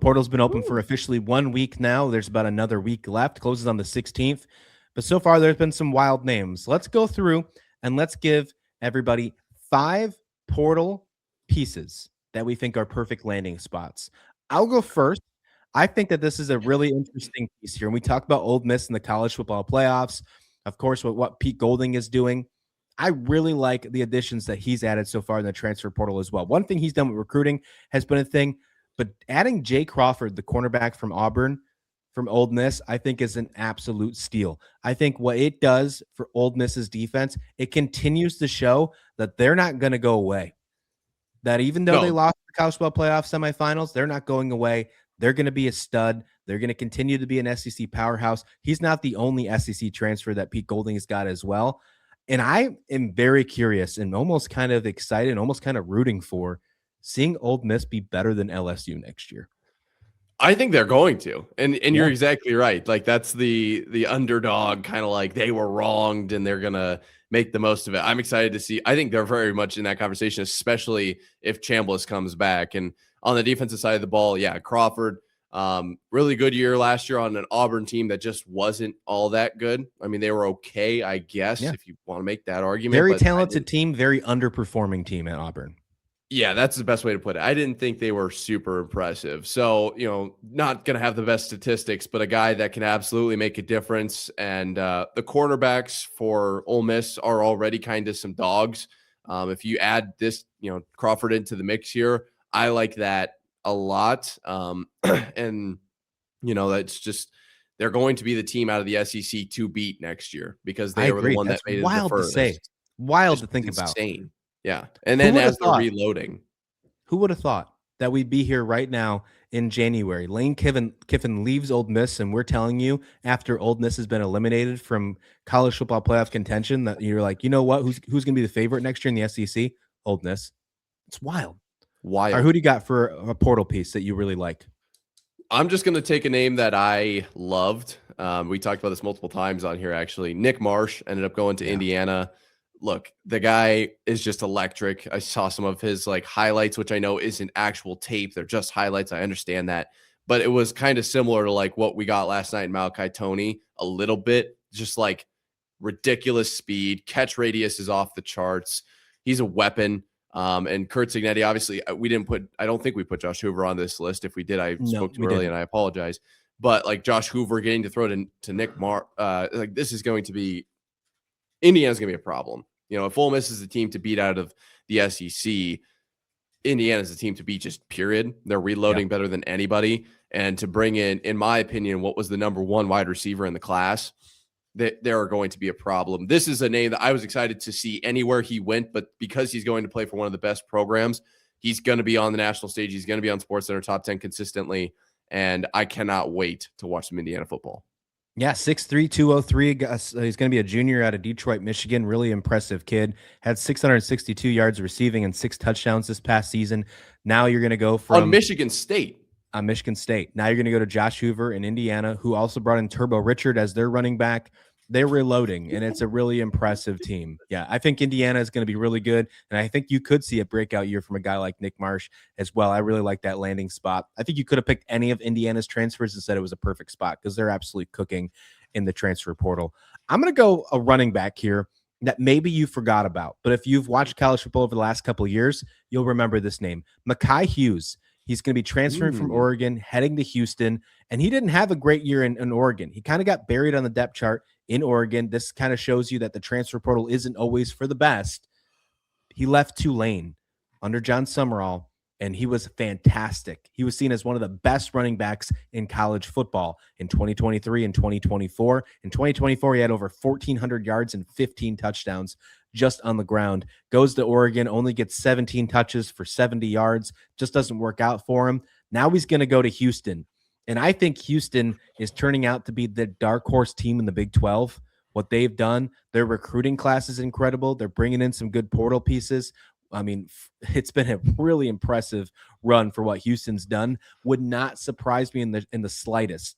Portal's been open for officially 1 week now. There's about another week left. Closes on the 16th. But so far, there's been some wild names. Let's go through and let's give everybody 5 portal pieces that we think are perfect landing spots. I'll go first. I think that this is a really interesting piece here. And we talk about Ole Miss in the college football playoffs. Of course, what Pete Golding is doing. I really like the additions that he's added so far in the transfer portal as well. One thing he's done with recruiting has been a thing, but adding Jay Crawford, the cornerback from Auburn, from Ole Miss, I think is an absolute steal. I think what it does for Ole Miss's defense, it continues to show that they're not going to go away. That even though they lost the college football playoff semifinals, they're not going away. They're going to be a stud. They're going to continue to be an SEC powerhouse. He's not the only SEC transfer that Pete Golding has got as well. And I am very curious and almost kind of excited and almost kind of rooting for seeing Ole Miss be better than LSU next year. I think they're going to. And you're exactly right. Like that's the underdog, kind of like they were wronged and they're going to make the most of it. I'm excited to see. I think they're very much in that conversation, especially if Chambliss comes back. And on the defensive side of the ball, Crawford, really good year last year on an Auburn team that just wasn't all that good. I mean, they were okay, I guess, if you want to make that argument. Very talented team, very underperforming team at Auburn. Yeah, that's the best way to put it. I didn't think they were super impressive. So, not going to have the best statistics, but a guy that can absolutely make a difference. And the cornerbacks for Ole Miss are already kind of some dogs. If you add this, Crawford into the mix here, I like that a lot. And, that's just they're going to be the team out of the SEC to beat next year because they were the one that made it the first. Wild to think about. Insane. Yeah. And then as they're reloading. Who would have thought that we'd be here right now in January? Lane Kiffin leaves Ole Miss, and we're telling you after Ole Miss has been eliminated from college football playoff contention that you're like, you know what? Who's going to be the favorite next year in the SEC? Ole Miss. It's wild. Wild. All right, who do you got for a portal piece that you really like? I'm just going to take a name that I loved. We talked about this multiple times on here, actually. Nick Marsh ended up going to Indiana. Look, the guy is just electric. I saw some of his highlights, which I know isn't actual tape. They're just highlights. I understand that. But it was kind of similar to what we got last night in Malachi Toney a little bit. Just ridiculous speed. Catch radius is off the charts. He's a weapon. And Kurt Signetti, obviously, I don't think we put Josh Hoover on this list. If we did, I spoke too early and I apologize. But Josh Hoover getting to throw to Nick Marsh, this is going to be, Indiana's going to be a problem. If Ole Miss is the team to beat out of the SEC, Indiana's the team to beat just period. They're reloading better than anybody. And to bring in my opinion, what was the number 1 wide receiver in the class, there are going to be a problem. This is a name that I was excited to see anywhere he went, but because he's going to play for one of the best programs, he's going to be on the national stage. He's going to be on SportsCenter top 10 consistently. And I cannot wait to watch some Indiana football. Yeah, 6'3", 203. He's going to be a junior out of Detroit, Michigan. Really impressive kid. Had 662 yards receiving and 6 touchdowns this past season. Now you're going to go from... On Michigan State. On Michigan State. Now you're going to go to Josh Hoover in Indiana, who also brought in Turbo Richard as their running back. They're reloading, and it's a really impressive team. Yeah, I think Indiana is going to be really good, and I think you could see a breakout year from a guy like Nick Marsh as well. I really like that landing spot. I think you could have picked any of Indiana's transfers and said it was a perfect spot because they're absolutely cooking in the transfer portal. I'm going to go a running back here that maybe you forgot about, but if you've watched college football over the last couple of years, you'll remember this name, Makhi Hughes. He's going to be transferring from Oregon, heading to Houston, and he didn't have a great year in Oregon. He kind of got buried on the depth chart in Oregon. This kind of shows you that the transfer portal isn't always for the best. He left Tulane under John Summerall, and he was fantastic. He was seen as one of the best running backs in college football in 2023 and 2024. In 2024, he had over 1,400 yards and 15 touchdowns just on the ground. Goes to Oregon, only gets 17 touches for 70 yards. Just doesn't work out for him. Now he's going to go to Houston. And I think Houston is turning out to be the dark horse team in the Big 12. What they've done, their recruiting class is incredible. They're bringing in some good portal pieces. I mean, it's been a really impressive run for what Houston's done. Would not surprise me in the slightest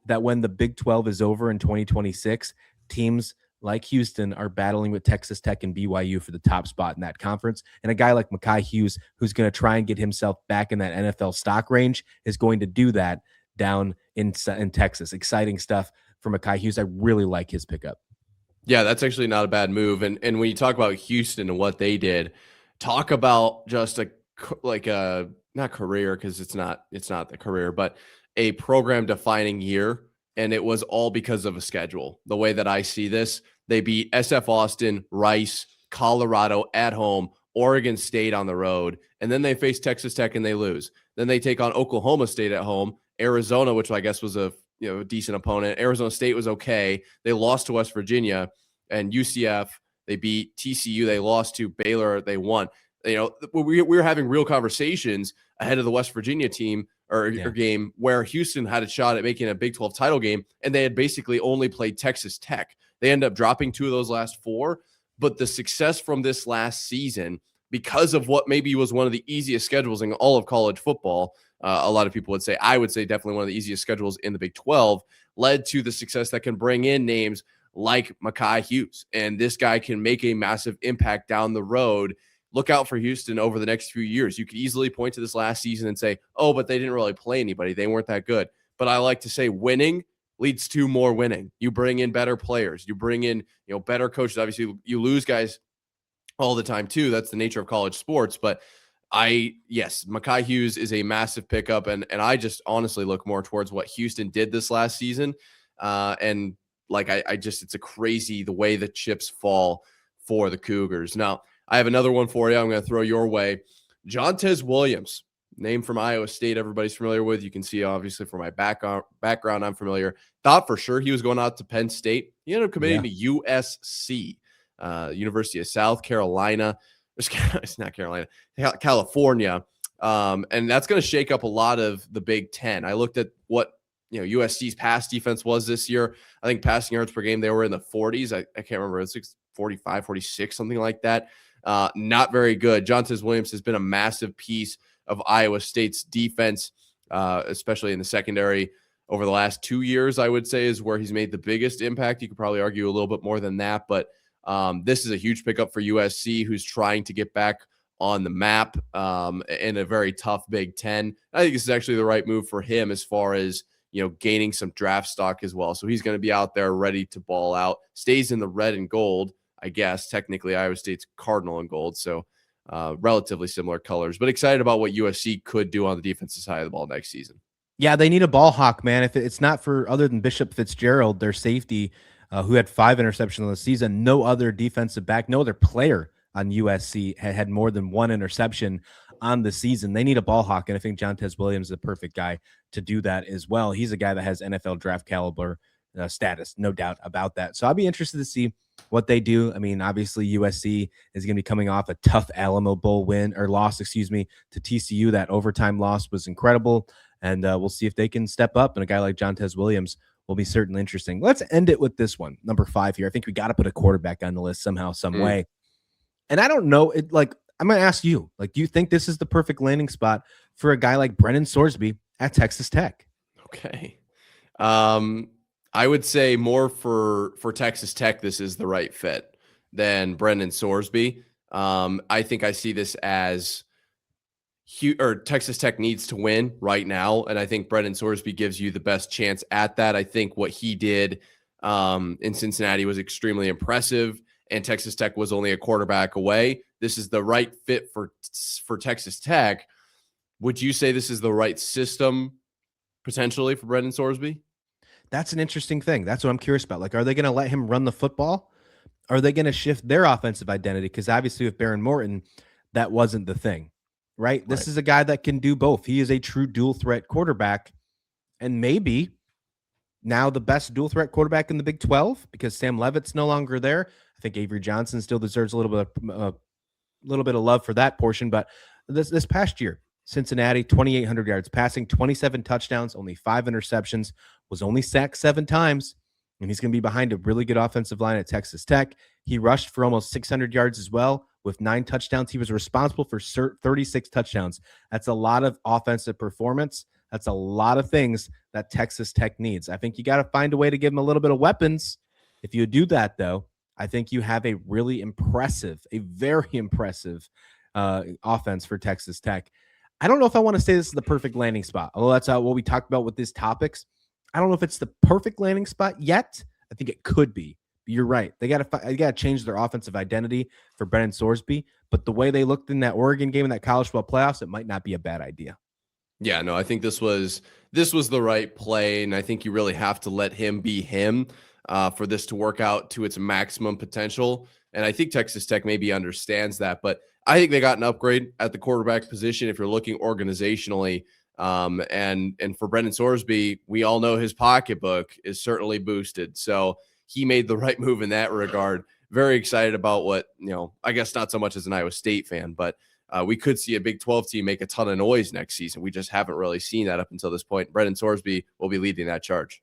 that when the Big 12 is over in 2026, teams like Houston are battling with Texas Tech and BYU for the top spot in that conference. And a guy like Makhi Hughes, who's going to try and get himself back in that NFL stock range, is going to do that down in Texas. Exciting stuff for Makhi Hughes. I really like his pickup. Yeah, that's actually not a bad move. And when you talk about Houston and what they did, talk about just a not career, because it's not the career, but a program defining year. And it was all because of a schedule. The way that I see this, they beat SF Austin, Rice, Colorado at home, Oregon State on the road, and then they face Texas Tech and they lose. Then they take on Oklahoma State at home, Arizona, which I guess was a decent opponent. Arizona State was okay. They lost to West Virginia, and UCF. They beat TCU. They lost to Baylor. They won. We were having real conversations ahead of the West Virginia team or game where Houston had a shot at making a Big 12 title game, and they had basically only played Texas Tech. They ended up dropping 2 of those last 4, but the success from this last season, because of what maybe was one of the easiest schedules in all of college football, a lot of people would say, I would say definitely one of the easiest schedules in the Big 12, led to the success that can bring in names like Makhi Hughes. And this guy can make a massive impact down the road. Look out for Houston over the next few years. You could easily point to this last season and say, oh, but they didn't really play anybody. They weren't that good. But I like to say winning leads to more winning. You bring in better players. You bring in, better coaches. Obviously, you lose guys all the time too. That's the nature of college sports. But Makhi Hughes is a massive pickup. And I just honestly look more towards what Houston did this last season. And it's a crazy the way the chips fall for the Cougars. Now, I have another one for you. I'm going to throw your way. Jontez Williams, name from Iowa State, everybody's familiar with. You can see, obviously, from my background, I'm familiar. Thought for sure he was going out to Penn State. He ended up committing to USC, University of South Carolina. It's not Carolina, California. And that's going to shake up a lot of the Big Ten. I looked at what USC's pass defense was this year. I think passing yards per game, they were in the 40s. I can't remember. It's 45, 46, something like that. Not very good. Jontez Williams has been a massive piece of Iowa State's defense, especially in the secondary over the last 2 years, I would say, is where he's made the biggest impact. You could probably argue a little bit more than that, but this is a huge pickup for USC, who's trying to get back on the map in a very tough Big Ten. I think this is actually the right move for him as far as gaining some draft stock as well. So he's going to be out there ready to ball out. Stays in the red and gold, I guess. Technically, Iowa State's cardinal and gold, so relatively similar colors. But excited about what USC could do on the defensive side of the ball next season. Yeah, they need a ball hawk, man. If it's not for other than Bishop Fitzgerald, their safety, who had 5 interceptions in the season, no other defensive back, no other player on USC had more than 1 interception on the season. They need a ball hawk, and I think Jontez Williams is the perfect guy to do that as well. He's a guy that has NFL draft caliber status, no doubt about that. So I'll be interested to see what they do. I mean, obviously USC is going to be coming off a tough Alamo Bowl loss, to TCU. That overtime loss was incredible, and we'll see if they can step up. And a guy like Jontez Williams will be certainly interesting. Let's end it with this one, number 5 here. I think we got to put a quarterback on the list somehow, some way. And I don't know, I'm going to ask you, do you think this is the perfect landing spot for a guy like Brendan Sorsby at Texas Tech? Okay. I would say more for Texas Tech, this is the right fit than Brendan Sorsby. I think I see this as Texas Tech needs to win right now, and I think Brendan Sorsby gives you the best chance at that. I think what he did in Cincinnati was extremely impressive, and Texas Tech was only a quarterback away. This is the right fit for Texas Tech. Would you say this is the right system potentially for Brendan Sorsby? That's an interesting thing. That's what I'm curious about. Are they going to let him run the football? Are they going to shift their offensive identity? Because obviously with Baron Morton, that wasn't the thing, right? This is a guy that can do both. He is a true dual threat quarterback, and maybe now the best dual threat quarterback in the Big 12 because Sam Leavitt's no longer there. I think Avery Johnson still deserves a little bit of love for that portion. But this past year, Cincinnati, 2,800 yards passing, 27 touchdowns, only 5 interceptions, was only sacked 7 times. And he's going to be behind a really good offensive line at Texas Tech. He rushed for almost 600 yards as well with 9 touchdowns. He was responsible for 36 touchdowns. That's a lot of offensive performance. That's a lot of things that Texas Tech needs. I think you got to find a way to give him a little bit of weapons. If you do that, though, I think you have a really impressive, a very impressive offense for Texas Tech. I don't know if I want to say this is the perfect landing spot, although that's what we talked about with these topics. I don't know if it's the perfect landing spot yet. I think it could be. You're right. They got to change their offensive identity for Brendan Sorsby, but the way they looked in that Oregon game in that college football playoffs, it might not be a bad idea. Yeah, no, I think this was the right play, and I think you really have to let him be him for this to work out to its maximum potential. And I think Texas Tech maybe understands that, but I think they got an upgrade at the quarterback position if you're looking organizationally. And for Brendan Sorsby, we all know his pocketbook is certainly boosted, so he made the right move in that regard. Very excited about what, I guess not so much as an Iowa State fan, but we could see a Big 12 team make a ton of noise next season. We just haven't really seen that up until this point. Brendan Sorsby will be leading that charge.